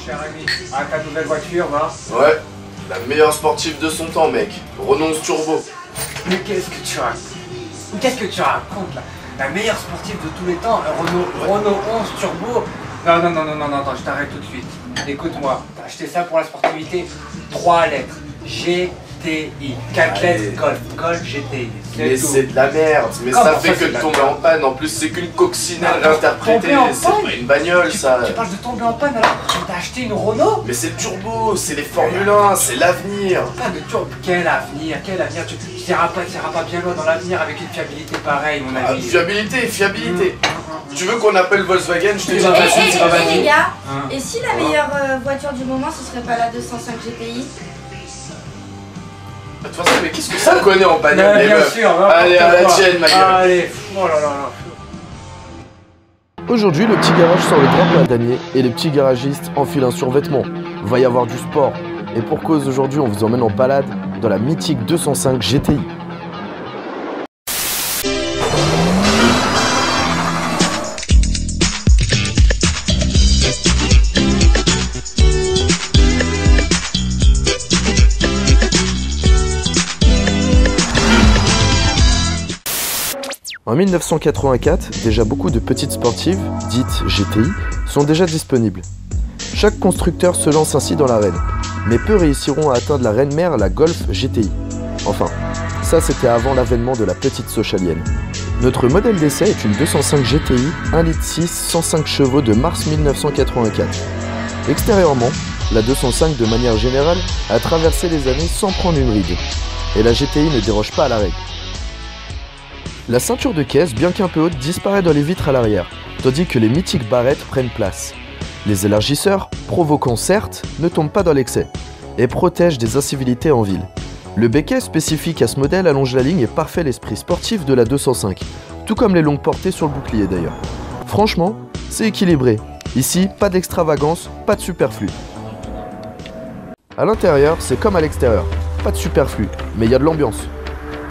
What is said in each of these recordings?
cher ami, à ta nouvelle voiture, va. Ouais, la meilleure sportive de son temps, mec. Renault 11 Turbo. Mais qu'est-ce que tu racontes? Qu'est-ce que tu racontes là? La meilleure sportive de tous les temps, un Renault 11 Turbo. Non, attends, je t'arrête tout de suite. Écoute-moi, t'as acheté ça pour la sportivité? 3 lettres. GTI. 4 lettres Golf GTI. Mais c'est de la merde, mais Comment ça fait ça, que c'est de de la tomber merde? en panne. En plus, c'est qu'une coccinelle Tomber réinterprétée. en C'est panne? pas une bagnole, ça. Tu parles de tomber en panne alors que t'as acheté une Renault? Mais c'est le turbo, c'est les Formule 1, c'est l'avenir. Pas de turbo. Quel avenir? Tu n'iras pas bien loin dans l'avenir avec une fiabilité pareille, mon ami. Fiabilité. Tu veux qu'on appelle Volkswagen? Je te dis, vas-y, vas-y. Les gars, Hein? et si la meilleure voiture du moment ce serait pas la 205 GTI? De toute façon, mais qu'est-ce que ça connaît en bagnole, les Bien meufs? sûr, Allez, à la tienne, ma gueule. Allez, oh là là. Aujourd'hui, le petit garage sort le drapeau à damier et les petits garagistes enfilent un survêtement. Va y avoir du sport. Et pour cause, aujourd'hui, on vous emmène en balade dans la mythique 205 GTI. En 1984, déjà beaucoup de petites sportives, dites GTI, sont déjà disponibles. Chaque constructeur se lance ainsi dans l'arène, mais peu réussiront à atteindre la reine mère, la Golf GTI. Enfin, ça c'était avant l'avènement de la petite socialienne. Notre modèle d'essai est une 205 GTI 1,6 litre 105 chevaux de mars 1984. Extérieurement, la 205 de manière générale a traversé les années sans prendre une ride, et la GTI ne déroge pas à la règle. La ceinture de caisse, bien qu'un peu haute, disparaît dans les vitres à l'arrière, tandis que les mythiques barrettes prennent place. Les élargisseurs, provoquants certes, ne tombent pas dans l'excès, et protègent des incivilités en ville. Le béquet spécifique à ce modèle allonge la ligne et parfait l'esprit sportif de la 205, tout comme les longues portées sur le bouclier d'ailleurs. Franchement, c'est équilibré. Ici, pas d'extravagance, pas de superflu. À l'intérieur, c'est comme à l'extérieur, pas de superflu, mais il y a de l'ambiance.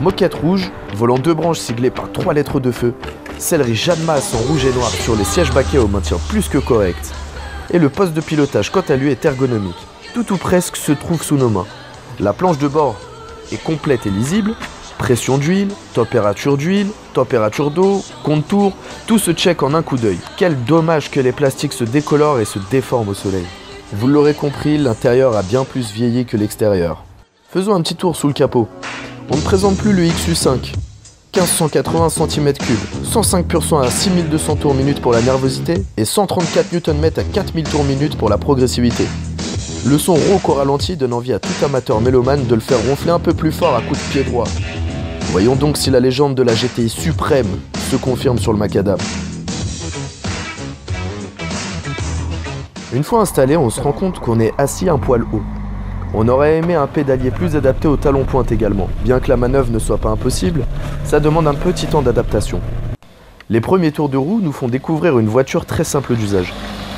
Moquette rouge, volant 2 branches siglées par 3 lettres de feu, sellerie Jeanne Masse en rouge et noir sur les sièges baquets au maintien plus que correct. Et le poste de pilotage quant à lui est ergonomique. Tout ou presque se trouve sous nos mains. La planche de bord est complète et lisible, pression d'huile, température d'eau, contour, tout se check en un coup d'œil. Quel dommage que les plastiques se décolorent et se déforment au soleil. Vous l'aurez compris, l'intérieur a bien plus vieilli que l'extérieur. Faisons un petit tour sous le capot. On ne présente plus le XU5. 1580 cm3, 105% à 6200 tours minute pour la nervosité et 134 Nm à 4000 tours minute pour la progressivité. Le son rauque au ralenti donne envie à tout amateur mélomane de le faire ronfler un peu plus fort à coups de pied droit. Voyons donc si la légende de la GTI suprême se confirme sur le macadam. Une fois installé, on se rend compte qu'on est assis un poil haut. On aurait aimé un pédalier plus adapté au talon-pointe également. Bien que la manœuvre ne soit pas impossible, ça demande un petit temps d'adaptation. Les premiers tours de roue nous font découvrir une voiture très simple d'usage.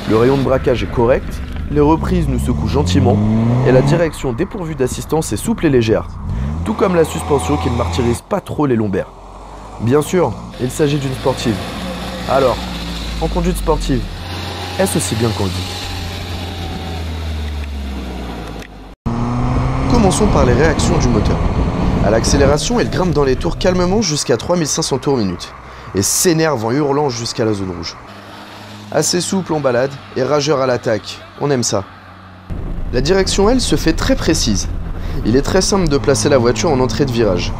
Le rayon de braquage est correct, les reprises nous secouent gentiment, et la direction dépourvue d'assistance est souple et légère. Tout comme la suspension qui ne martyrise pas trop les lombaires. Bien sûr, il s'agit d'une sportive. Alors, en conduite sportive, est-ce aussi bien qu'on le dit ? Commençons par les réactions du moteur. À l'accélération, il grimpe dans les tours calmement jusqu'à 3500 tours minute et s'énerve en hurlant jusqu'à la zone rouge. Assez souple en balade et rageur à l'attaque, on aime ça. La direction, elle, se fait très précise. Il est très simple de placer la voiture en entrée de virage.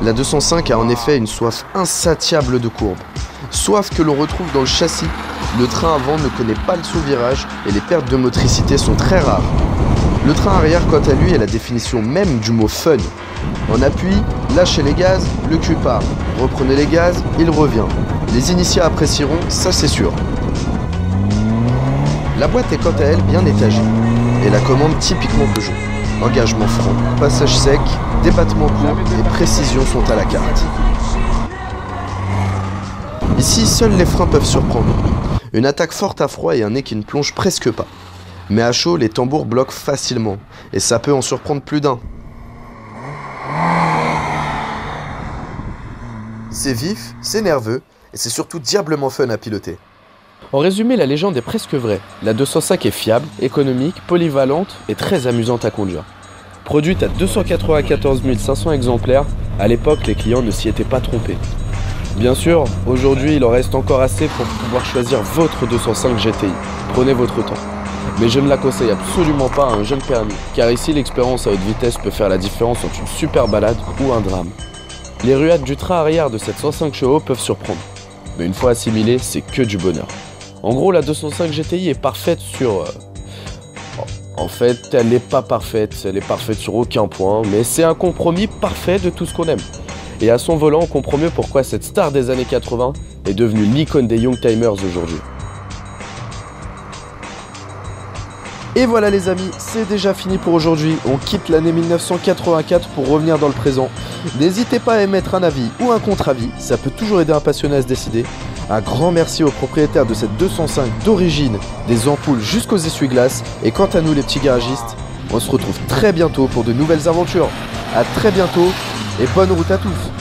La 205 a en effet une soif insatiable de courbes. Soif que l'on retrouve dans le châssis. Le train avant ne connaît pas le sous-virage et les pertes de motricité sont très rares. Le train arrière, quant à lui, est la définition même du mot fun. En appui, lâchez les gaz, le cul part. Reprenez les gaz, il revient. Les initiés apprécieront, ça c'est sûr. La boîte est quant à elle bien étagée. Et la commande typiquement Peugeot. Engagement franc, passage sec, débattement court et précision sont à la carte. Ici, seuls les freins peuvent surprendre. Une attaque forte à froid et un nez qui ne plonge presque pas. Mais à chaud, les tambours bloquent facilement, et ça peut en surprendre plus d'un. C'est vif, c'est nerveux, et c'est surtout diablement fun à piloter. En résumé, la légende est presque vraie. La 205 est fiable, économique, polyvalente et très amusante à conduire. Produite à 294 500 exemplaires, à l'époque les clients ne s'y étaient pas trompés. Bien sûr, aujourd'hui il en reste encore assez pour pouvoir choisir votre 205 GTI. Prenez votre temps. Mais je ne la conseille absolument pas à un jeune permis, car ici l'expérience à haute vitesse peut faire la différence entre une super balade ou un drame. Les ruades du train arrière de cette 105 chevaux peuvent surprendre, mais une fois assimilée, c'est que du bonheur. En gros, la 205 GTI est parfaite sur... En fait, elle n'est pas parfaite, elle est parfaite sur aucun point, mais c'est un compromis parfait de tout ce qu'on aime. Et à son volant, on comprend mieux pourquoi cette star des années 80 est devenue l'icône des Youngtimers aujourd'hui. Et voilà les amis, c'est déjà fini pour aujourd'hui. On quitte l'année 1984 pour revenir dans le présent. N'hésitez pas à émettre un avis ou un contre-avis, ça peut toujours aider un passionné à se décider. Un grand merci aux propriétaires de cette 205 d'origine, des ampoules jusqu'aux essuie-glaces. Et quant à nous les petits garagistes, on se retrouve très bientôt pour de nouvelles aventures. A très bientôt et bonne route à tous.